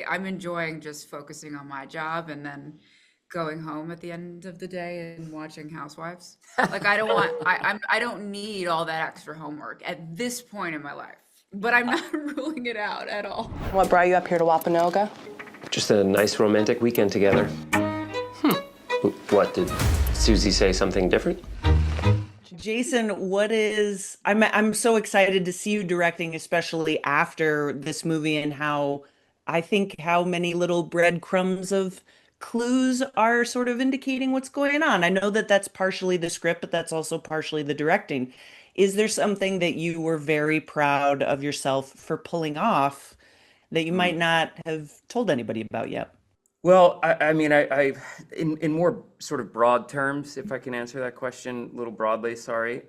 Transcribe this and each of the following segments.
I'm enjoying just focusing on my job and then going home at the end of the day and watching Housewives. Like I don't want I don't need all that extra homework at this point in my life. But I'm not ruling it out at all. What brought you up here to Wampanoag? Just a nice romantic weekend together. What, did Susie say something different? Jason, I'm so excited to see you directing, especially after this movie, and how many little breadcrumbs of clues are sort of indicating what's going on. I know that that's partially the script, but that's also partially the directing. Is there something that you were very proud of yourself for pulling off that you might not have told anybody about yet? Well, in more sort of broad terms, if I can answer that question a little broadly, sorry.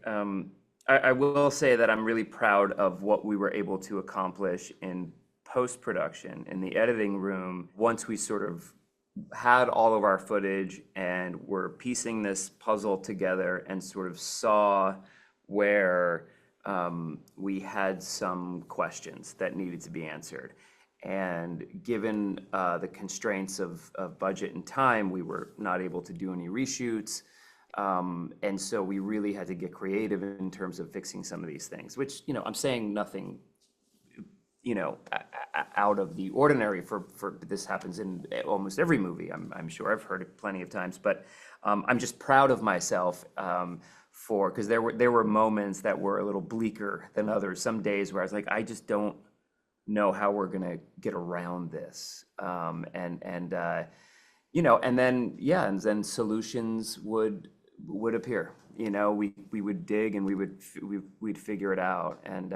I will say that I'm really proud of what we were able to accomplish in post-production, in the editing room, once we sort of had all of our footage and were piecing this puzzle together and sort of saw where we had some questions that needed to be answered. And given the constraints of budget and time, we were not able to do any reshoots. And so we really had to get creative in terms of fixing some of these things, which, I'm saying nothing, out of the ordinary for this happens in almost every movie. I'm sure I've heard it plenty of times, but I'm just proud of myself because there were moments that were a little bleaker than others. Some days where I was like, I just don't know how we're gonna get around this, and then solutions would appear. We would dig and we'd figure it out, and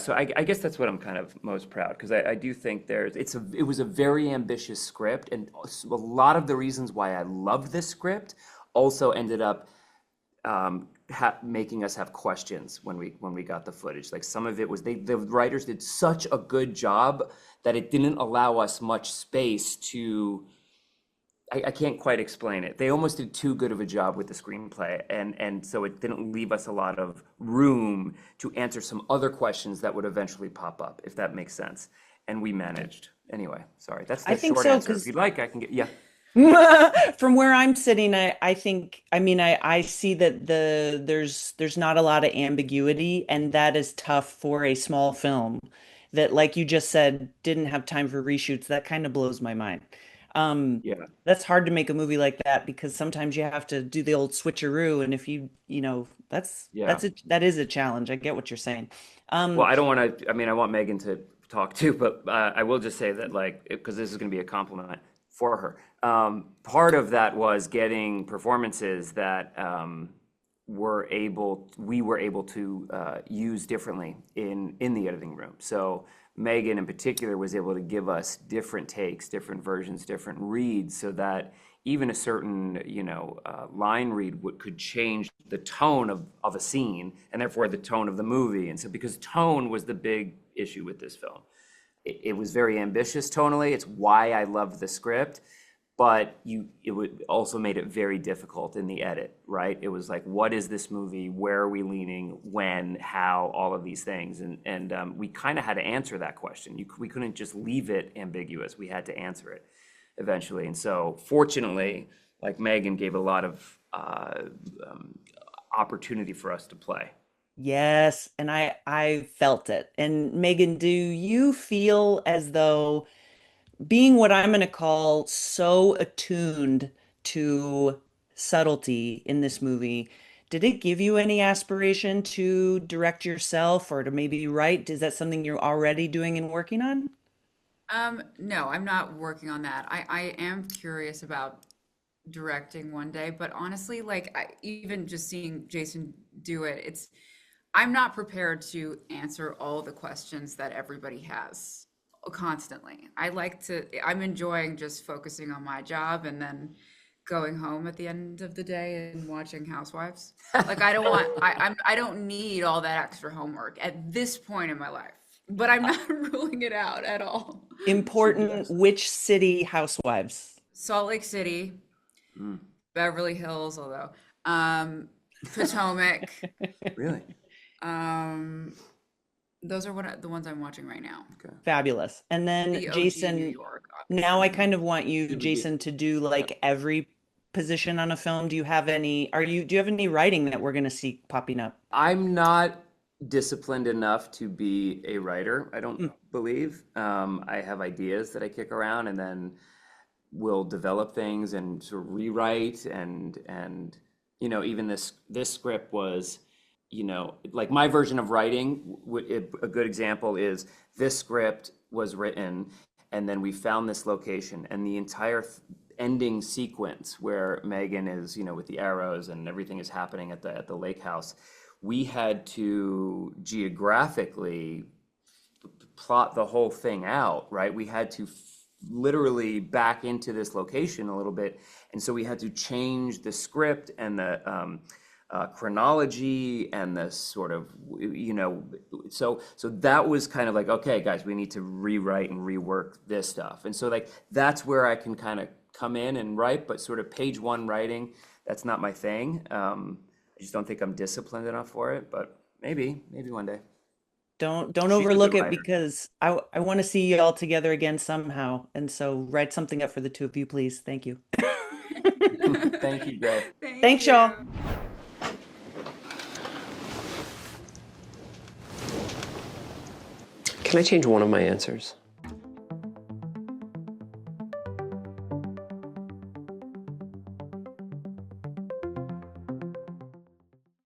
so I guess that's what I'm kind of most proud, because I do think it was a very ambitious script, and a lot of the reasons why I love this script also ended up making us have questions when we got the footage. Like some of it was the writers did such a good job that it didn't allow us much space to. I can't quite explain it. They almost did too good of a job with the screenplay, and so it didn't leave us a lot of room to answer some other questions that would eventually pop up, if that makes sense. And we managed. Anyway, sorry. That's I the think short so, answer. If because you'd like, I can get, yeah. from where I'm sitting, I see that there's not a lot of ambiguity, and that is tough for a small film that, like you just said, didn't have time for reshoots. That kind of blows my mind. Yeah. That's hard to make a movie like that because sometimes you have to do the old switcheroo, and if Yeah. that is a challenge. I get what you're saying. Well, I don't want to, I want Megan to talk too, but I will just say that, like, because this is going to be a compliment for her. Part of that was getting performances that we were able to use differently in the editing room. So Megan in particular was able to give us different takes, different versions, different reads, so that even a certain line read could change the tone of a scene, and therefore the tone of the movie. And so, because tone was the big issue with this film, it was very ambitious tonally. It's why I loved the script, but it would also made it very difficult in the edit, right? It was like, what is this movie? Where are we leaning? When? How? All of these things, and we kind of had to answer that question. We couldn't just leave it ambiguous. We had to answer it eventually. And so, fortunately, like, Megan gave a lot of opportunity for us to play. Yes, and I felt it. And Megan, do you feel as though being what I'm going to call so attuned to subtlety in this movie, did it give you any aspiration to direct yourself or to maybe write? Is that something you're already doing and working on? No, I'm not working on that. I am curious about directing one day, but honestly, like even just seeing Jason do it, I'm not prepared to answer all the questions that everybody has constantly. I'm enjoying just focusing on my job and then going home at the end of the day and watching Housewives. Like I don't need all that extra homework at this point in my life. But I'm not ruling it out at all. Important, which city housewives? Salt Lake City, Mm, Beverly Hills, although, Potomac, really? um, Those are the ones I'm watching right now. Fabulous. And then The OG New Jason, York. now I kind of want you, Jason, to do like every position on a film. Do you have any, do you have any writing that we're going to see popping up? I'm not disciplined enough to be a writer, I don't believe. I have ideas that I kick around and then will develop things and sort of rewrite and even this script was like my version of writing. A good example is this script was written and then we found this location and the entire ending sequence where Megan is with the arrows and everything is happening at the lake house. We had to geographically plot the whole thing out, right? We had to literally back into this location a little bit, and so we had to change the script and the chronology and the sort of so that was kind of like, okay guys, we need to rewrite and rework this stuff. And so like that's where I can kind of come in and write, but sort of page one writing, that's not my thing. I just don't think I'm disciplined enough for it, but maybe one day. Don't She's a overlook good it writer. because I want to see you all together again somehow. And so write something up for the two of you, please. Thank you. Thank you, Greg. Thanks, y'all. Can I change one of my answers?